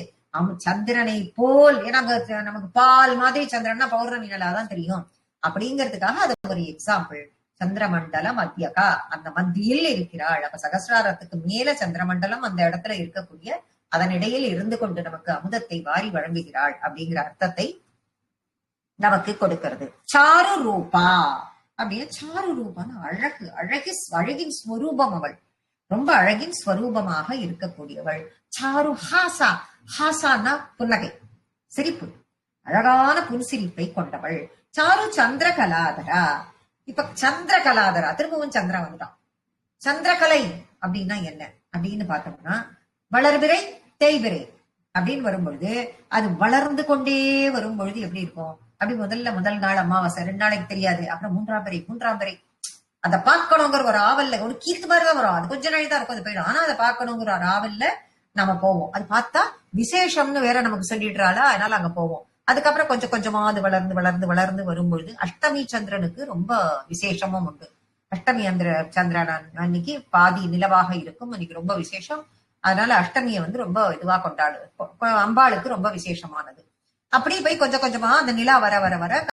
சந்திரனை போல், ஏன்னா நமக்கு பால் மாதிரி சந்திரன்னா பௌர்ணமி நல்லாதான் தெரியும். அப்படிங்கிறதுக்காக அது ஒரு எக்ஸாம்பிள். சந்திரமண்டல மத்தியகா, அந்த மத்தியில் இருக்கிறாள். அப்ப சகசிராரத்துக்கு மேல சந்திரமண்டலம் அந்த இடத்துல இருக்கக்கூடிய அதனிடையில் இருந்து கொண்டு நமக்கு அமுதத்தை வாரி வழங்குகிறாள் அப்படிங்கிற அர்த்தத்தை நமக்கு கொடுக்கிறது. சாரு ரூபா அப்படின்னு, சாரு ரூபான்னு அழகின் ஸ்வரூபம் அவள். ரொம்ப அழகின் ஸ்வரூபமாக இருக்கக்கூடியவள். சாரு ஹாசா, ஹாசான்னா புன்னகை, சிரிப்பு, அழகான புன்சிரிப்பை கொண்டவள். சாரு சந்திரகலாதரா. இப்ப சந்திரகலாதரா, திரும்பவும் சந்திரன் வந்துட்டான். சந்திரகலை அப்படின்னா என்ன அப்படின்னு பார்த்தோம்னா, வளர்பிறை தேய்பிறை அப்படின்னு வரும்பொழுது அது வளர்ந்து கொண்டே வரும் பொழுது எப்படி இருக்கும்? அப்படி முதல் நாள் அமாவாசை, 2 நாளைக்கு தெரியாது. அப்புறம் 3ஆம் பிறை அதை பார்க்கணுங்கிற ஒரு ஆவல்ல, ஒரு கீர்த்து மாதிரிதான் வரும். அது கொஞ்ச நாள் தான் இருக்கும், அது போயிடும். ஆனா அதை பார்க்கணுங்கிற ஒரு ஆவல்ல நம்ம போவோம். அது பார்த்தா விசேஷம்னு வேற நமக்கு சொல்லிடுறாளா, அதனால அங்க போவோம். அதுக்கப்புறம் கொஞ்சம் கொஞ்சமா அது வளர்ந்து வரும்பொழுது அஷ்டமி சந்திரனுக்கு ரொம்ப விசேஷமும் உண்டு. அஷ்டமி சந்திரன் அன்னைக்கு பாதி நிலவாக இருக்கும், அன்னைக்கு ரொம்ப விசேஷம். அதனால அஷ்டமியை ரொம்ப இதுவா கொண்டாடு, அம்பாளுக்கு ரொம்ப விசேஷமானது. அப்படி போய் கொஞ்சம் கொஞ்சமா அந்த நிலா வர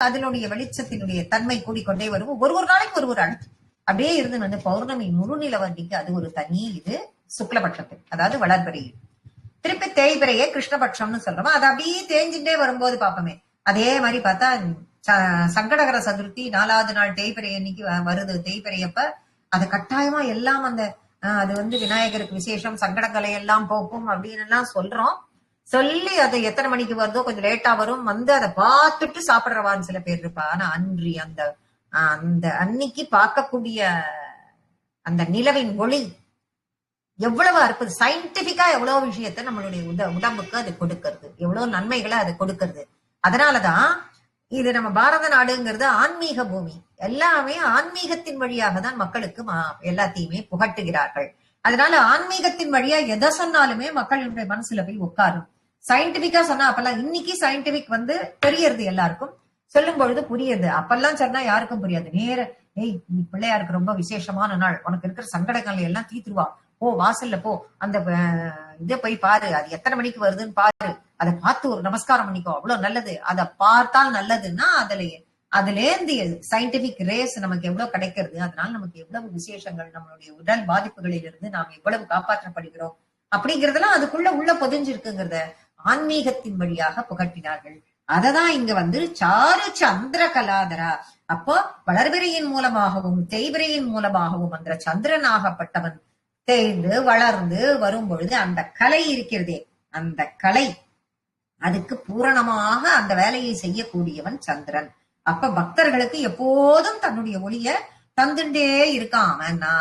அதனுடைய வெளிச்சத்தினுடைய தன்மை கூடிக்கொண்டே வரும். ஒரு நாளைக்கு ஒரு அழகு. அப்படியே இருந்து வந்து பௌர்ணமி முழுநிலவன்னைக்கு அது ஒரு தனி இது சுக்லபட்சத்துக்கு, அதாவது வளர்பிறை. திருப்பி தேய்பிறையே கிருஷ்ணபட்சம்னு சொல்றோம். அது அப்படியே தேஞ்சுட்டே வரும்போது பாப்போமே. அதே மாதிரி பார்த்தா சங்கடகர சதுர்த்தி 4வது நாள் தேய்பிறை அன்னைக்கு வருது. தேய்பிறையப்ப அது கட்டாயமா எல்லாம் அந்த அது வந்து விநாயகருக்கு விசேஷம், சங்கடங்களை எல்லாம் போக்கும் அப்படின்னு எல்லாம் சொல்றோம். சொல்லி அது எத்தனை மணிக்கு வருதோ கொஞ்சம் லேட்டா வரும், வந்து அதை பார்த்துட்டு சாப்பிடுறவான்னு சில பேர் இருப்பா. ஆனா அன்றி அந்த அந்த அன்னைக்கு பார்க்கக்கூடிய அந்த நிலவின் ஒளி எவ்வளவு அற்புதம். சயின்டிபிக்கா எவ்வளவு விஷயத்த நம்மளுடைய உடம்புக்கு அது கொடுக்கறது, எவ்வளவு நன்மைகளை அது கொடுக்கறது. அதனாலதான் இது நம்ம பாரத நாடுங்கிறது ஆன்மீக பூமி. எல்லாமே ஆன்மீகத்தின் வழியாக தான் மக்களுக்கு எல்லாத்தையுமே புகட்டுகிறார்கள். அதனால ஆன்மீகத்தின் வழியா எதை சொன்னாலுமே மக்களுடைய மனசுல போய் உட்காரும். சயின்டிபிக்கா சொன்னா அப்பெல்லாம், இன்னைக்கு சயின்டிபிக் வந்து தெரியறது, எல்லாருக்கும் சொல்லும் பொழுது புரியுது. அப்பெல்லாம் சொன்னா யாருக்கும் புரியாது. நேர ஏய் நீ பிள்ளையாருக்கு ரொம்ப விசேஷமான நாள், உனக்கு இருக்கிற சங்கடங்களை எல்லாம் தீத்துருவா, போ வாசல்ல போ, அந்த இதை போய் பாரு, அது எத்தனை மணிக்கு வருதுன்னு பாரு, அதை பார்த்து ஒரு நமஸ்காரம் பண்ணிக்கோ, அவ்வளவு நல்லது, அதை பார்த்தால் நல்லதுன்னா அதுலேருந்து சயின்டிபிக் ரேஸ் நமக்கு எவ்வளவு கிடைக்கிறது. அதனால நமக்கு எவ்வளவு விசேஷங்கள், நம்மளுடைய உடல் பாதிப்புகளில் இருந்து நாம் எவ்வளவு காப்பாற்றப்படுகிறோம் அப்படிங்கறதெல்லாம் அதுக்குள்ள உள்ள பொதிஞ்சிருக்குங்கிறத ஆன்மீகத்தின் வழியாக புகட்டினார்கள். அததான் இங்க வந்து சாரு சந்திர கலாதரா. அப்போ வளர்பிறையின் மூலமாகவும் தேய்பிறையின் மூலமாகவும் அந்த சந்திரனாகப்பட்டவன் தேய்ந்து வளர்ந்து வரும் பொழுது அந்த கலை இருக்கிறதே, அந்த கலை அதுக்கு பூரணமாக அந்த வேலையை செய்யக்கூடியவன் சந்திரன். அப்ப பக்தர்களுக்கு எப்போதும் தன்னுடைய ஒளிய தந்துட்டே இருக்காமன்னா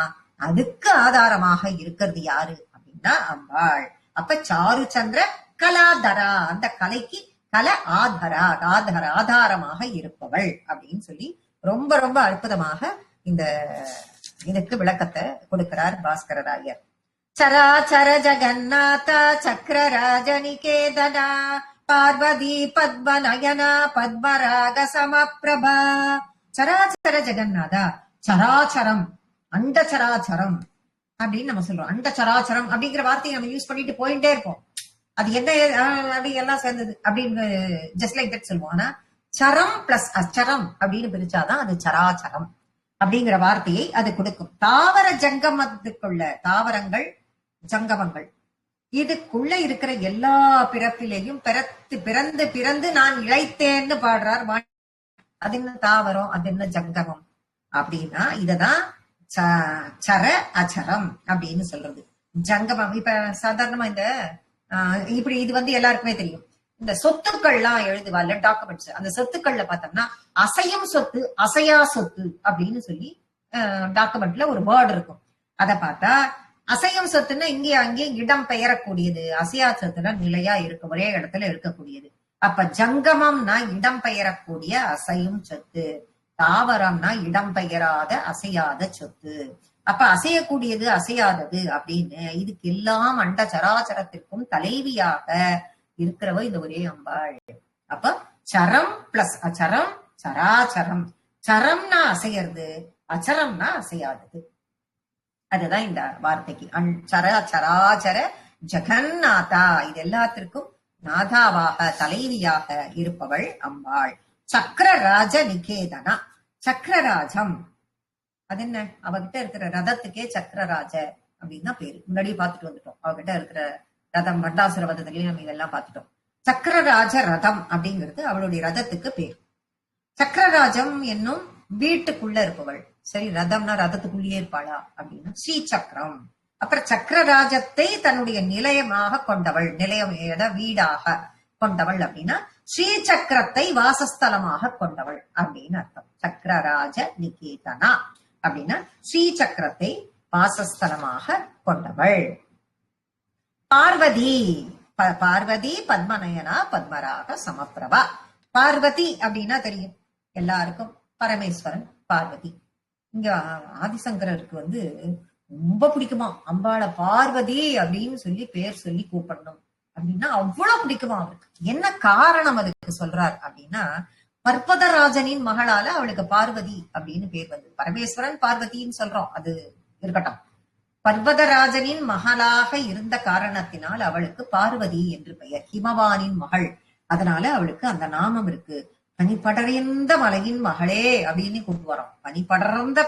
அதுக்கு ஆதாரமாக இருக்கிறது யாரு அப்படின்னா அம்பாள். அப்ப சாரு சந்திர கலாதரா, அந்த கலைக்கு கல ஆதாரமாக இருப்பவள் அப்படின்னு சொல்லி ரொம்ப ரொம்ப அற்புதமாக இந்த இதுக்கு விளக்கத்தை கொடுக்கிறார் பாஸ்கரராயர். சராச்சர ஜகநாத சக்கரராஜ நிகேதனா பார்வதி பத்மநயனா பத்மராக சமப்பிரபா. சராச்சர ஜெகநாதா, சராச்சரம் அண்ட சராச்சரம் அப்படின்னு நம்ம சொல்றோம். அண்ட சராச்சரம் அப்படிங்கிற வார்த்தையை நம்ம யூஸ் பண்ணிட்டு போயிட்டே இருப்போம். அது என்ன அப்படி எல்லாம் சேர்ந்தது அப்படின்னு ஜஸ்ட் லைக் தட் சொல்லுவோம். ஆனா சரம் பிளஸ் அச்சரம் அப்படின்னு பிரிச்சாதான் அது சராச்சரம் அப்படிங்கிற வார்த்தையை அது கொடுக்கும். தாவர ஜங்கமத்துக்குள்ள, தாவரங்கள் ஜங்கமங்கள் இதுக்குள்ள இருக்கிற எல்லா பிறப்பிலையும் பிறந்து பிறந்து நான் இழைத்தேன்னு பாடுறார். அது என்ன தாவரம், அது என்ன ஜங்கமம் அப்படின்னா இததான் சர அச்சரம் அப்படின்னு சொல்றது. ஜங்கமம் இப்ப சாதாரணமா இந்த இப்படி இது வந்து எல்லாருக்குமே தெரியும். இந்த சொத்துக்கள்லாம் எழுதுவாள் டாக்குமெண்ட்ஸ், அந்த சொத்துக்கள்ல பார்த்தோம்னா அசையும் சொத்து அசையா சொத்து அப்படின்னு சொல்லி டாக்குமெண்ட்ல ஒரு வேர்டு இருக்கும். அதை பார்த்தா அசையும் சொத்துன்னா இங்கே அங்கே இடம் பெயரக்கூடியது, அசையா சொத்துனா நிலையா இருக்கு, ஒரே இடத்துல இருக்கக்கூடியது. அப்ப ஜங்கமம்னா இடம் பெயரக்கூடிய அசையும் சொத்து, தாவரம்னா இடம் பெயராத அசையாத சொத்து. அப்ப அசையக்கூடியது அசையாதது அப்படின்னு இதுக்கு எல்லாம் அண்ட சராச்சரத்திற்கும் தலைவியாக இருக்கிறவ இந்த ஒரே அம்பாள். அப்ப சரம் பிளஸ் அச்சரம் சராச்சரம். சரம்னா அசையறது, அச்சரம்னா அசையாதது. அதுதான் இந்த வார்த்தைக்கு சராச்சர ஜெகநாதா, இது எல்லாத்திற்கும் நாதாவாக தலைவியாக இருப்பவள் அம்பாள். சக்கரராஜ நிகேதனா, சக்கரராஜம் அது என்ன, அவகிட்ட இருக்கிற ரதத்துக்கே சக்கரராஜ அப்படின்னு தான் பேரு. முன்னாடியே பார்த்துட்டு வந்துட்டோம். அவகிட்ட இருக்கிற ரதம் வட்டாசுர வதத்திலேயே நம்ம இதெல்லாம் பார்த்துட்டோம். சக்கரராஜ ரதம் அப்படிங்கிறது அவளுடைய ரதத்துக்கு பேர். சக்கரராஜம் என்னும் வீட்டுக்குள்ள இருப்பவள். சரி, ரதம்னா ரதத்துக்குள்ளேயே இருப்பாளா அப்படின்னா ஸ்ரீ சக்கரம். அப்புறம் சக்கரராஜத்தை தன்னுடைய நிலையமாக கொண்டவள், நிலையம் வீடாக கொண்டவள் அப்படின்னா ஸ்ரீ சக்கரத்தை வாசஸ்தலமாக கொண்டவள் அப்படின்னு அர்த்தம். சக்கரராஜ நிகேதனா அப்படின்னா ஸ்ரீ சக்கரத்தை வாசஸ்தலமாக கொண்டவள். பார்வதி, பார்வதி பத்மநயனா பத்மராக சமப்பிரபா. பார்வதி அப்படின்னா தெரியும் எல்லாருக்கும், பரமேஸ்வரன் பார்வதி. இங்க ஆதிசங்கரருக்கு வந்து ரொம்ப பிடிக்குமா அம்பாளை பார்வதி அப்படின்னு சொல்லி பேர் சொல்லி கூப்பிடணும் அப்படின்னா அவ்வளவு பிடிக்குமா அவருக்கு. என்ன காரணம் அதுக்கு சொல்றார் அப்படின்னா, பர்வதராஜனின் மகளால அவளுக்கு பார்வதி அப்படின்னு பேர் வந்து, பரமேஸ்வரன் பார்வதின்னு சொல்றோம் அது இருக்கட்டும், பர்வதராஜனின் மகளாக இருந்த காரணத்தினால் அவளுக்கு பார்வதி என்று பெயர். ஹிமவானின் மகள், அதனால அவளுக்கு அந்த நாமம் இருக்கு. பனிப்படர்ந்த மலையின் மகளே அப்படின்னு கூப்பிட்டு வரோம். பனிப்படர்ந்த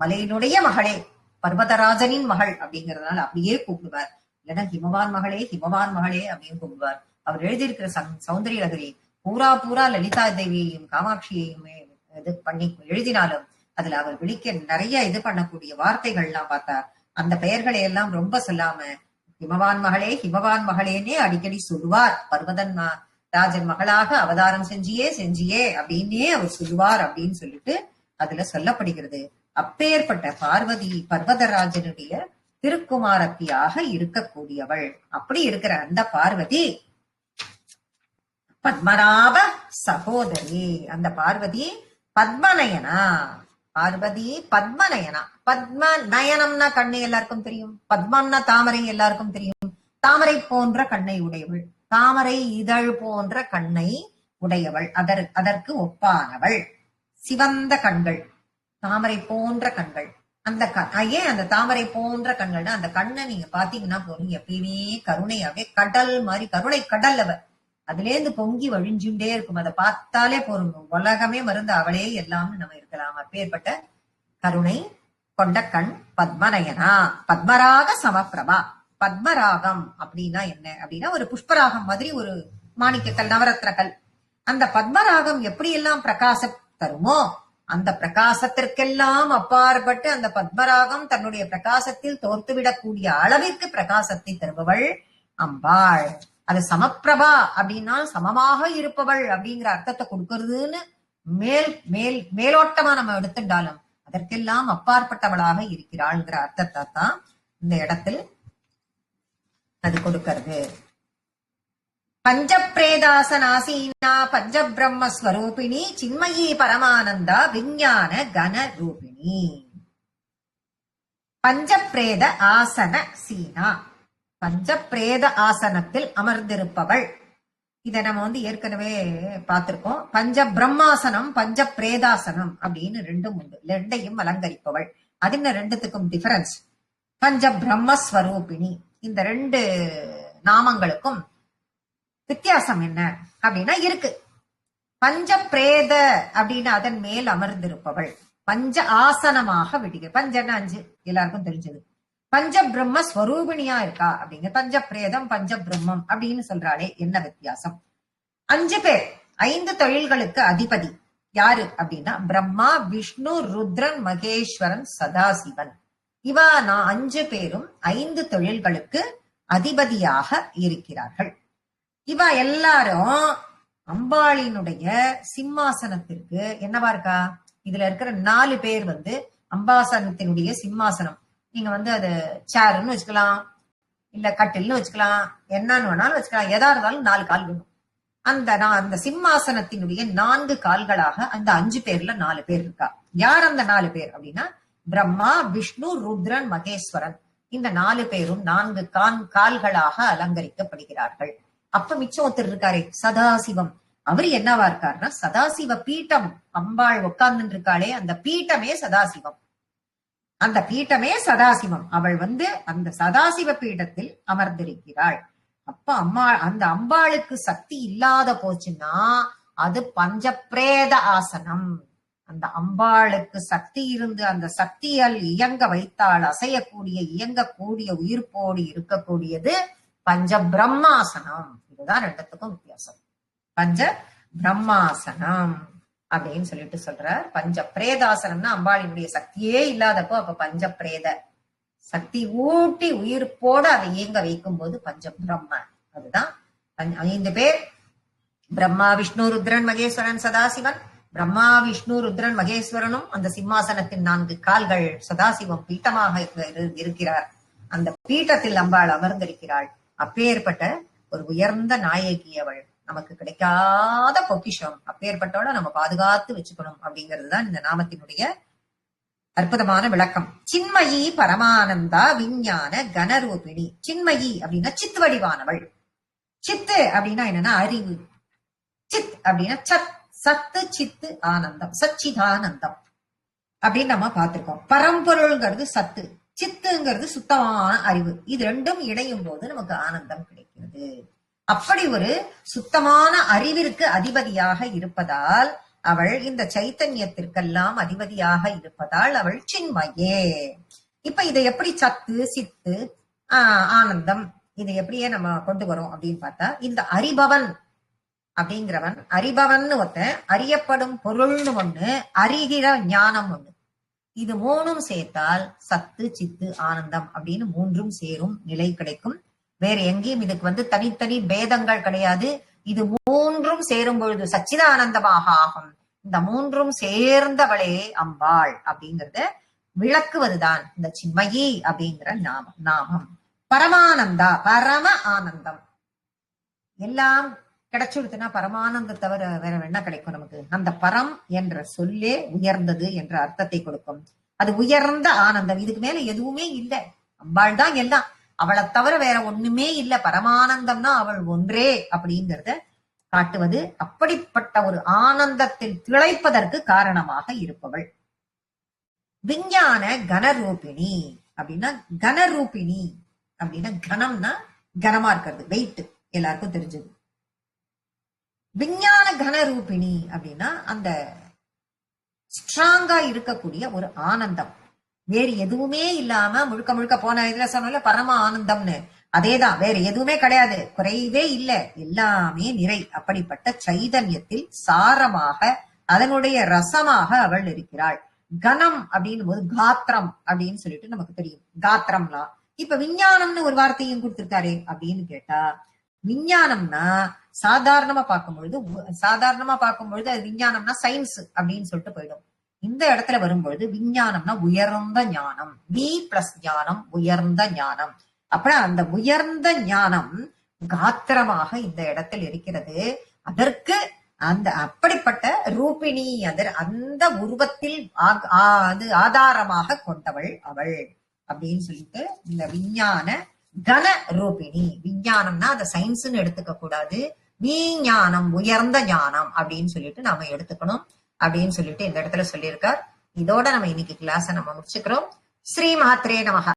மலையினுடைய மகளே, பர்வதராஜனின் மகள் அப்படிங்கறதுனால அப்படியே கூப்பிடுவார். இல்லைன்னா ஹிமவான் மகளே, ஹிமவான் மகளே அப்படின்னு கூப்பிடுவார். அவர் எழுதியிருக்கிற சௌந்தரிய நகரி பூரா லலிதா தேவியையும் காமாட்சியையுமே இது பண்ணி எழுதினாலும் அதுல அவர் விழிக்க நிறைய இது பண்ணக்கூடிய வார்த்தைகள் எல்லாம் பார்த்தா அந்த பெயர்களை எல்லாம் ரொம்ப சொல்லாம ஹிமவான் மகளே, ஹிமவான் மகளேன்னே அடிக்கடி சொல்லுவார். பர்வதன் ராஜன் மகளாக அவதாரம் செஞ்சியே அப்படின்னே அவர் சொல்லுவார் அப்படின்னு சொல்லிட்டு அதுல சொல்லப்படுகிறது. அப்பேற்பட்ட பார்வதி பர்வதராஜனுடைய திருக்குமாரத்தியாக இருக்கக்கூடியவள். அப்படி இருக்கிற அந்த பார்வதி பத்மநாப சகோதரி. அந்த பார்வதி பத்மநயனா. பார்வதி பத்மநயனா. பத்ம நயனம்னா கண்ணு எல்லாருக்கும் தெரியும். பத்மம்னா தாமரை எல்லாருக்கும் தெரியும். தாமரை போன்ற கண்ணை உடையவள், தாமரை இதழ் போன்ற கண்ணை உடையவள், அதற்கு ஒப்பானவள். சிவந்த கண்கள், தாமரை போன்ற கண்கள். அந்த ஏன் அந்த தாமரை போன்ற கண்கள்னா அந்த கண்ணை நீங்க பாத்தீங்கன்னா போறீங்க எப்பயுமே கருணையாவே கடல் மாதிரி கருணை கடல் அவ அதுல இருந்து பொங்கி வழிஞ்சுட்டே இருக்கும். அதை பார்த்தாலே போறோம் உலகமே மருந்து அவளே எல்லாம்னு நம்ம இருக்கலாம். அப்பேற்பட்ட கருணை கொண்ட கண் பத்மநயனா. பத்மராக சமப்பிரபா. பத்மராகம் அப்படின்னா என்ன அப்படின்னா ஒரு புஷ்பராகம் மாதிரி ஒரு மாணிக்கக்கல், நவரத்னக்கல். அந்த பத்மராகம் எப்படி எல்லாம் பிரகாச தருமோ அந்த பிரகாசத்திற்கெல்லாம் அப்பாற்பட்டு அந்த பத்மராகம் தன்னுடைய பிரகாசத்தில் தோர்த்துவிடக்கூடிய அளவிற்கு பிரகாசத்தை தருபவள் அம்பாள். அது சமப்பிரபா அப்படின்னா சமமாக இருப்பவள் அப்படிங்கிற அர்த்தத்தை கொடுக்கறதுன்னு மேலோட்டமா நம்ம எடுத்துட்டாலும் அதற்கெல்லாம் அப்பாற்பட்டவளாக இருக்கிறாள்ங்கிற அர்த்தத்தை தான் இந்த இடத்தில் அது கொடுக்கிறது. பஞ்சப்ரேதாசனாசீனா பஞ்சபிரம்மஸ்வரூபிணி சின்மயி பரமானந்தா விஞ்ஞான கன ரூபிணி. பஞ்சப்ரேத ஆசன சீனா. பஞ்சப்ரேத ஆசனத்தில் அமர்ந்திருப்பவள். இதை நம்ம ஏற்கனவே பார்த்திருக்கோம். பஞ்ச பிரம்மாசனம் பஞ்ச பிரேதாசனம் அப்படின்னு ரெண்டும் உண்டு. ரெண்டையும் அலங்கரிப்பவள். அது என்ன ரெண்டுத்துக்கும் டிஃபரன்ஸ்? பஞ்ச பிரம்மஸ்வரூபிணி இந்த ரெண்டு நாமங்களுக்கும் வித்தியாசம் என்ன அப்படின்னா இருக்கு. பஞ்ச பிரேத அப்படின்னு அதன் மேல் அமர்ந்திருப்பவள். பஞ்ச ஆசனமாக விடுக. பஞ்சன்னா 5 எல்லாருக்கும் தெரிஞ்சது. பஞ்ச பிரம்ம ஸ்வரூபிணியா இருக்கா அப்படிங்க. பஞ்ச பிரேதம் பஞ்ச பிரம்மம் அப்படின்னு சொல்றாளே என்ன வித்தியாசம்? 5 பேர் 5 தொழில்களுக்கு அதிபதி யாரு அப்படின்னா பிரம்மா, விஷ்ணு, ருத்ரன், மகேஸ்வரன், சதாசிவன். இவா 5 பேரும் 5 தொழில்களுக்கு அதிபதியாக இருக்கிறார்கள். இவா எல்லாரும் அம்பாளினுடைய சிம்மாசனத்திற்கு என்னவா இருக்கா? இதுல இருக்கிற 4 பேர் அம்பாசனத்தினுடைய சிம்மாசனம். நீங்க அது சேர்ன்னு வச்சுக்கலாம், இல்ல கட்டில்னு வச்சுக்கலாம், என்னன்னு வேணாலும் வச்சுக்கலாம். எதா இருந்தாலும் 4 கால் வேணும். அந்த சிம்மாசனத்தினுடைய 4 கால்களாக அந்த 5 பேர்ல 4 பேர் இருக்கா. யார் அந்த 4 பேர் அப்படின்னா பிரம்மா, விஷ்ணு, ருத்ரன், மகேஸ்வரன். இந்த 4 பேரும் 4 கால்களாக அலங்கரிக்கப்படுகிறார்கள். அப்ப மிச்சம் ஒருத்தர் இருக்காரே சதாசிவம். அவரு என்னவா இருக்காருன்னா சதாசிவ பீட்டம். அம்பாள் உட்கார்ந்து இருக்காளே அந்த பீட்டமே சதாசிவம். அந்த பீட்டமே சதாசிவம். அவள் அந்த சதாசிவ பீடத்தில் அமர்ந்திருக்கிறாள். அப்ப அந்த அம்பாளுக்கு சக்தி இல்லாத போச்சுன்னா அது பஞ்சப்பிரேத ஆசனம். அந்த அம்பாளுக்கு சக்தி இருந்து அந்த சக்தியால் இயங்க வைத்தால் அசையக்கூடிய இயங்கக்கூடிய உயிர்ப்போடு இருக்கக்கூடியது பஞ்ச பிரம்மாசனம். இதுதான் ரெண்டுத்துக்கும் வித்தியாசம். பஞ்ச பிரம்மாசனம் அப்படின்னு சொல்லிட்டு சொல்றார். பஞ்ச பிரேதாசனம்னா அம்பாளினுடைய சக்தியே இல்லாதப்போ அப்ப பஞ்ச பிரேத சக்தி ஊட்டி உயிர்ப்போடு அதை இயங்க வைக்கும் போது பஞ்ச பிரம்ம. அதுதான் 5 பேர். பிரம்மா, விஷ்ணு, ருத்ரன், மகேஸ்வரன், சதாசிவன். பிரம்மா, விஷ்ணு, ருத்ரன், மகேஸ்வரனும் அந்த சிம்மாசனத்தின் 4 கால்கள். சதாசிவம் பீட்டமாக இருக்கிறார். அந்த பீட்டத்தில் அம்பாள் அமர்ந்திருக்கிறாள். அப்பேற்பட்ட ஒரு உயர்ந்த நாயகி அவள். நமக்கு கிடைக்காத பொக்கிஷம். அப்பேற்பட்டோட நம்ம பாதுகாத்து வச்சுக்கணும் அப்படிங்கிறதுதான் இந்த நாமத்தினுடைய அற்புதமான விளக்கம். சின்மயி பரமானந்தா விஞ்ஞான கனரூபிணி. சின்மயி அப்படின்னா சித் வடிவானவள். சித்து அப்படின்னா என்னன்னா அறிவு. சித் அப்படின்னா சத்து, சித்து, ஆனந்தம், சச்சிதானந்தம் அப்படின்னு நம்ம பார்த்திருக்கோம். பரம்பொருள்ங்கிறது சத்து, சித்துங்கிறது சுத்தமான அறிவு. இது ரெண்டும் இணையும் போது நமக்கு ஆனந்தம் கிடைக்கிறது. அப்படி ஒரு சுத்தமான அறிவிற்கு அதிபதியாக இருப்பதால் அவள் இந்த சைத்தன்யத்திற்கெல்லாம் அதிபதியாக இருப்பதால் அவள் சின்மயே. இப்ப இதை எப்படி சத்து சித்து ஆனந்தம் இதை எப்படியே நம்ம கொண்டு வரோம் அப்படின்னு பார்த்தா, இந்த அறிபவன் அப்படிங்கிறவன், அறிபவன் ஒருத்தன், அறியப்படும் பொருள்னு ஒண்ணு, அறிகிற ஞானம் ஒண்ணு, இது மூணும் சேர்த்தால் சத்து சித்து ஆனந்தம் அப்படின்னு மூன்றும் சேரும் நிலை கிடைக்கும். வேற எங்கேயும் இதுக்கு தனித்தனி பேதங்கள் கிடையாது. இது மூன்றும் சேரும் பொழுது சச்சிதானந்தமாக ஆகும். இந்த மூன்றும் சேர்ந்தவளே அம்பாள் அப்படிங்கறத விளக்குவதுதான் இந்த சின்மயி அப்படிங்கிற நாமம். பரமானந்தா, பரம ஆனந்தம். எல்லாம் கிடைச்சுடுத்துனா பரமானந்த தவிர வேற என்ன கிடைக்கும் நமக்கு? அந்த பரம் என்ற சொல்லே உயர்ந்தது என்ற அர்த்தத்தை கொடுக்கும். அது உயர்ந்த ஆனந்தம். இதுக்கு மேல எதுவுமே இல்லை. அம்பாள் தான் எல்லாம். அவளை தவிர வேற ஒண்ணுமே இல்லை. பரமானந்தம்னா அவள் ஒன்றே அப்படிங்கிறத காட்டுவது. அப்படிப்பட்ட ஒரு ஆனந்தத்தில் திளைப்பதற்கு காரணமாக இருப்பவள் விஞ்ஞான கனரூபிணி. அப்படின்னா கனரூபிணி அப்படின்னா கனம்னா கனமா இருக்கிறது, வெயிட், எல்லாருக்கும் தெரிஞ்சது. விஞ்ஞான கனரூபிணி அப்படின்னா அந்த ஸ்ட்ராங்கா இருக்கக்கூடிய ஒரு ஆனந்தம். வேறு எதுவுமே இல்லாம முழுக்க முழுக்க போன இதுல சொன்னால பரம ஆனந்தம்னு, அதேதான், வேற எதுவுமே கிடையாது, குறைவே இல்லை, எல்லாமே நிறை. அப்படிப்பட்ட சைதன்யத்தில் சாரமாக அதனுடைய ரசமாக அவள் இருக்கிறாள். கனம் அப்படின்னும் போது காத்திரம் அப்படின்னு சொல்லிட்டு நமக்கு தெரியும், காத்திரம்லாம். இப்ப விஞ்ஞானம்னு ஒரு வார்த்தையும் கொடுத்திருக்காரு அப்படின்னு கேட்டா, விஞ்ஞானம்னா சாதாரணமா பார்க்கும்பொழுது அது விஞ்ஞானம்னா சயின்ஸ் அப்படின்னு சொல்லிட்டு போயிடும். இந்த இடத்துல வரும்பொழுது விஞ்ஞானம்னா உயர்ந்த ஞானம், வி பிளஸ் ஞானம், உயர்ந்த ஞானம். அப்புறம் அந்த உயர்ந்த ஞானம் காத்திரமாக இந்த இடத்தில் இருக்கிறது. அதற்கு அந்த அப்படிப்பட்ட ரூபிணி, அந்த உருவத்தில் அது ஆதாரமாக கொண்டவள் அவள் அப்படின்னு சொல்லிட்டு இந்த விஞ்ஞான கன ரூபிணி. விஞ்ஞானம்னா அந்த சயின்ஸ்ன்னு எடுத்துக்க கூடாது, விஞ்ஞானம் உயர்ந்த ஞானம் அப்படின்னு சொல்லிட்டு நாம எடுத்துக்கணும் அப்படின்னு சொல்லிட்டு இந்த இடத்துல சொல்லியிருக்கார். இதோட நம்ம இன்னைக்கு கிளாஸ நம்ம முடிச்சுக்கிறோம். ஸ்ரீ மாத்ரே நமஹ.